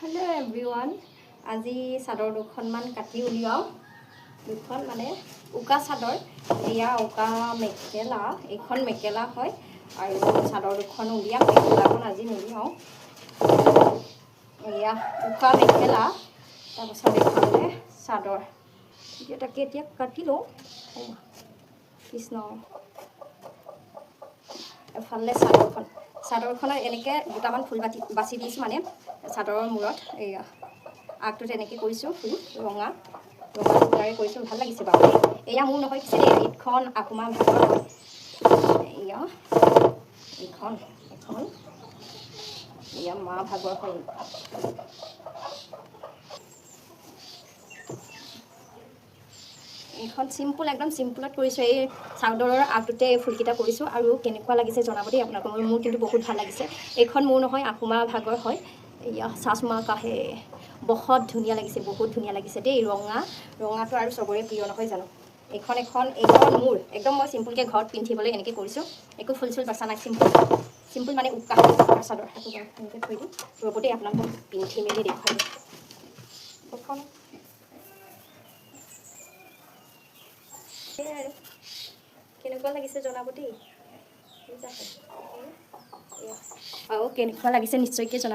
hello everyone আজি চাদৰ দুখনমান কাটি উলিয়াও দুখন মানে উকা চাদৰ এয়া উকা মেখেলা এখন মেখেলা হয় আৰু চাদৰ দুখন উলিয়াম মেখেলাখন আজি নুলিয়াও এয়া উকা মেখেলা তাৰপিছত এইফালে চাদৰ এটাকে এতিয়া কাটি লওঁ কৃষ্ণ এফালে চাদৰখনৰ এনেকৈ দুটামান ফুল বাছি দিছোঁ মানে চাদৰৰ মূৰত এয়া আগটোত এনেকৈ কৰিছোঁ ফুল ৰঙা ৰঙাৰে কৰিছোঁ ভাল লাগিছে বাৰু এয়া মোৰ নহয় পিছে এইখন আকুমা ভাগৰ এয়া এইখন এয়া মা ভাগৰ হয় এইখন চিম্পুল একদম চিম্পুলত কৰিছোঁ এই চাদৰৰ আগটোতে এই ফুলকেইটা কৰিছোঁ আৰু কেনেকুৱা লাগিছে জনাব দেই আপোনালোকৰ মোৰ কিন্তু বহুত ভাল লাগিছে এইখন মোৰ নহয় আকুমা ভাগৰ হয় এয়া চাচমা কাহে বহুত ধুনীয়া লাগিছে দেই ৰঙাটো আৰু চবৰে প্ৰিয় নহয় জানো এইখন মোৰ একদম মই চিম্পুলকৈ ঘৰত পিন্ধিবলৈ এনেকৈ কৰিছোঁ একো ফুল চুল বাচা নাই চিম্পুল মানে উকা চাদৰ এনেকৈ থৈ দিম ৰ'বতেই আপোনালোকক পিন্ধি মেলি দেখুৱাই দিম এইখন আৰু কেনেকুৱা লাগিছে জনাব দেই আৰু কেনেকুৱা লাগিছে নিশ্চয়কৈ জনাব